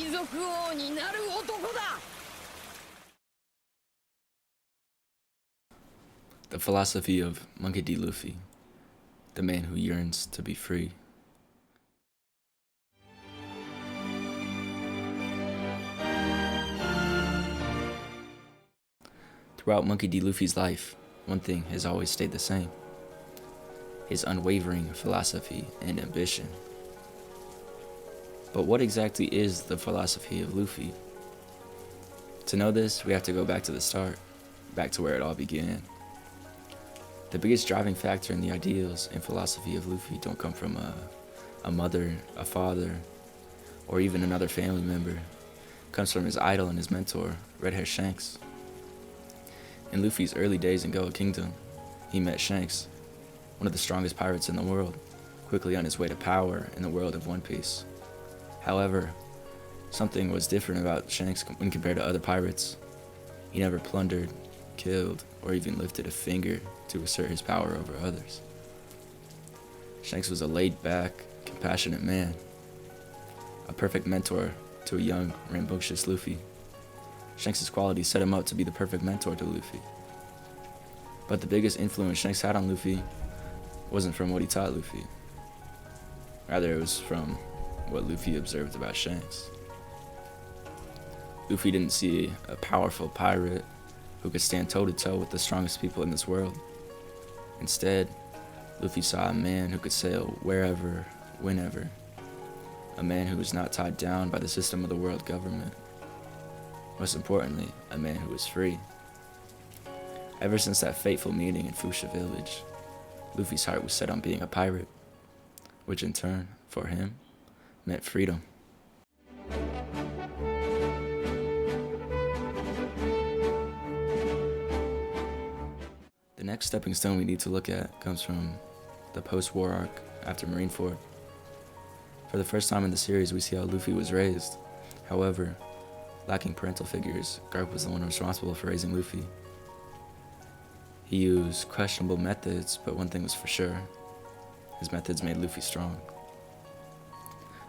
賊王になる男だ。 The philosophy of Monkey D. Luffy, the man who yearns to be free. Throughout Monkey D. Luffy's life, one thing has always stayed the same: his unwavering philosophy and ambition. But what exactly is the philosophy of Luffy? To know this, we have to go back to the start, back to where it all began. The biggest driving factor in the ideals and philosophy of Luffy don't come from a mother, a father, or even another family member. It comes from his idol and his mentor, Red Hair Shanks. In Luffy's early days in Goa Kingdom, he met Shanks, one of the strongest pirates in the world, quickly on his way to power in the world of One Piece. However, something was different about Shanks when compared to other pirates. He never plundered, killed, or even lifted a finger to assert his power over others. Shanks was a laid-back, compassionate man, a perfect mentor to a young, rambunctious Luffy. Shanks' qualities set him up to be the perfect mentor to Luffy. But the biggest influence Shanks had on Luffy wasn't from what he taught Luffy. Rather, it was from what Luffy observed about Shanks. Luffy didn't see a powerful pirate who could stand toe-to-toe with the strongest people in this world. Instead, Luffy saw a man who could sail wherever, whenever. A man who was not tied down by the system of the world government. Most importantly, a man who was free. Ever since that fateful meeting in Fuchsia Village, Luffy's heart was set on being a pirate, which in turn, for him, meant freedom. The next stepping stone we need to look at comes from the post-war arc after Marineford. For the first time in the series, we see how Luffy was raised. However, lacking parental figures, Garp was the one responsible for raising Luffy. He used questionable methods, but one thing was for sure: his methods made Luffy strong.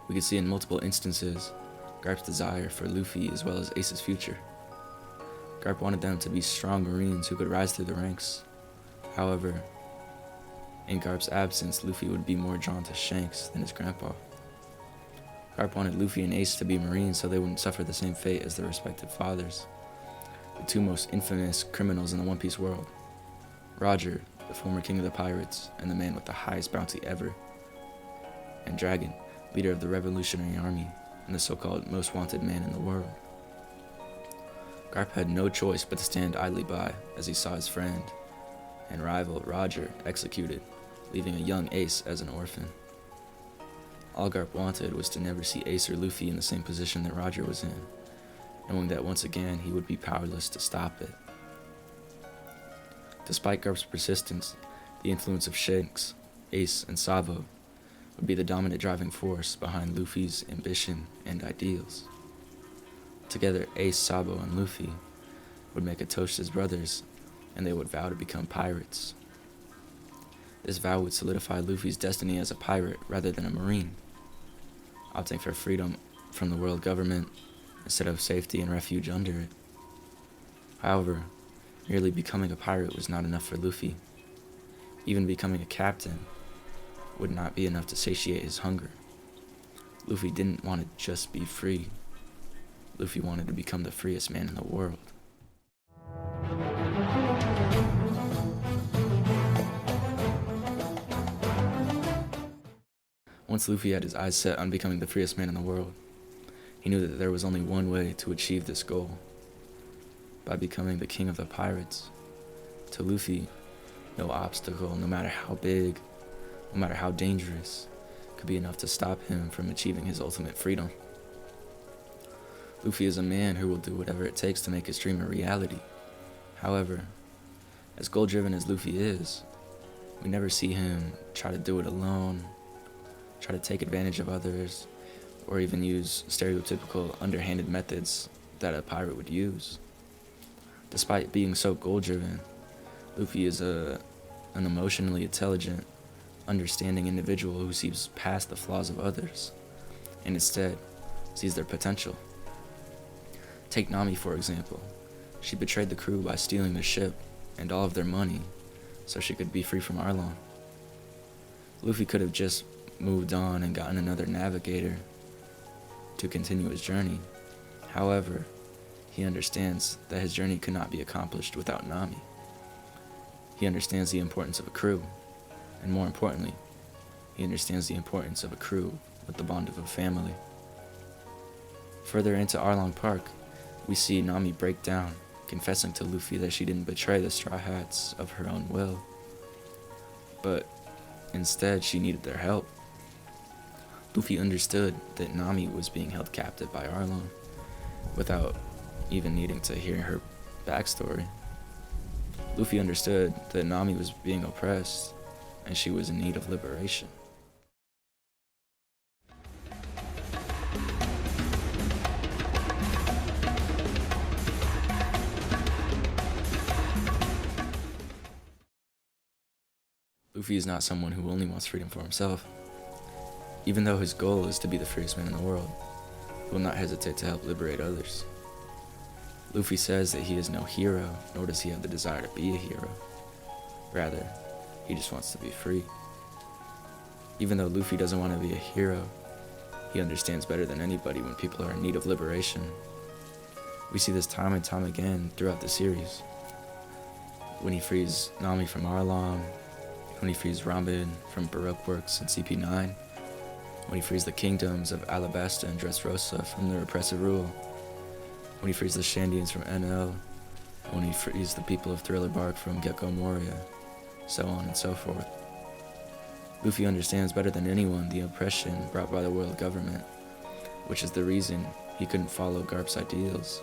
We could see in multiple instances Garp's desire for Luffy as well as Ace's future. Garp wanted them to be strong Marines who could rise through the ranks. However, in Garp's absence, Luffy would be more drawn to Shanks than his grandpa. Garp wanted Luffy and Ace to be Marines so they wouldn't suffer the same fate as their respective fathers, the two most infamous criminals in the One Piece world: Roger, the former king of the pirates and the man with the highest bounty ever, and Dragon, leader of the Revolutionary Army and the so-called most wanted man in the world. Garp had no choice but to stand idly by as he saw his friend and rival Roger executed, leaving a young Ace as an orphan. All Garp wanted was to never see Ace or Luffy in the same position that Roger was in, knowing that once again he would be powerless to stop it. Despite Garp's persistence, the influence of Shanks, Ace, and Sabo would be the dominant driving force behind Luffy's ambition and ideals. Together, Ace, Sabo, and Luffy would make a toast as brothers, and they would vow to become pirates. This vow would solidify Luffy's destiny as a pirate rather than a marine, opting for freedom from the world government instead of safety and refuge under it. However, merely becoming a pirate was not enough for Luffy. Even becoming a captain would not be enough to satiate his hunger. Luffy didn't want to just be free. Luffy wanted to become the freest man in the world. Once Luffy had his eyes set on becoming the freest man in the world, he knew that there was only one way to achieve this goal: by becoming the king of the pirates. To Luffy, no obstacle, no matter how big, no matter how dangerous, could be enough to stop him from achieving his ultimate freedom. Luffy is a man who will do whatever it takes to make his dream a reality. However, as goal-driven as Luffy is, we never see him try to do it alone, try to take advantage of others, or even use stereotypical underhanded methods that a pirate would use. Despite being so goal-driven, Luffy is an emotionally intelligent, understanding individual who sees past the flaws of others, and instead sees their potential. Take Nami for example. She betrayed the crew by stealing the ship and all of their money so she could be free from Arlong. Luffy could have just moved on and gotten another navigator to continue his journey. However, he understands that his journey could not be accomplished without Nami. He understands the importance of a crew, and more importantly, he understands the importance of a crew with the bond of a family. Further into Arlong Park, we see Nami break down, confessing to Luffy that she didn't betray the Straw Hats of her own will, but instead she needed their help. Luffy understood that Nami was being held captive by Arlong without even needing to hear her backstory. Luffy understood that Nami was being oppressed and she was in need of liberation. Luffy is not someone who only wants freedom for himself. Even though his goal is to be the freest man in the world, he will not hesitate to help liberate others. Luffy says that he is no hero, nor does he have the desire to be a hero. Rather, he just wants to be free. Even though Luffy doesn't want to be a hero, he understands better than anybody when people are in need of liberation. We see this time and time again throughout the series. When he frees Nami from Arlong, when he frees Robin from Baroque Works and CP9, when he frees the kingdoms of Alabasta and Dressrosa from their oppressive rule, when he frees the Shandians from NL, when he frees the people of Thriller Bark from Gecko Moria, so on and so forth. Luffy understands better than anyone the oppression brought by the world government, which is the reason he couldn't follow Garp's ideals.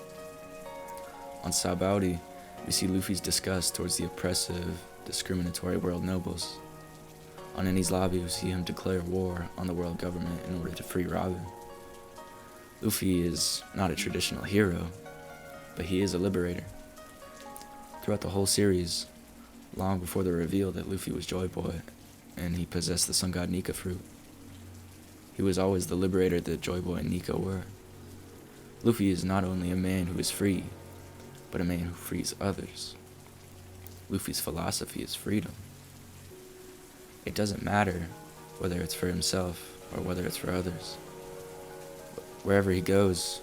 On Sabaody, we see Luffy's disgust towards the oppressive, discriminatory world nobles. On Enies Lobby, we see him declare war on the world government in order to free Robin. Luffy is not a traditional hero, but he is a liberator. Throughout the whole series, long before the reveal that Luffy was Joy Boy and he possessed the Sun God Nika fruit, he was always the liberator that Joy Boy and Nika were. Luffy is not only a man who is free, but a man who frees others. Luffy's philosophy is freedom. It doesn't matter whether it's for himself or whether it's for others. Wherever he goes,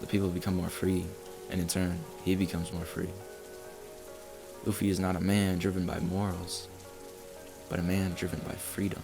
the people become more free, and in turn, he becomes more free. Luffy is not a man driven by morals, but a man driven by freedom.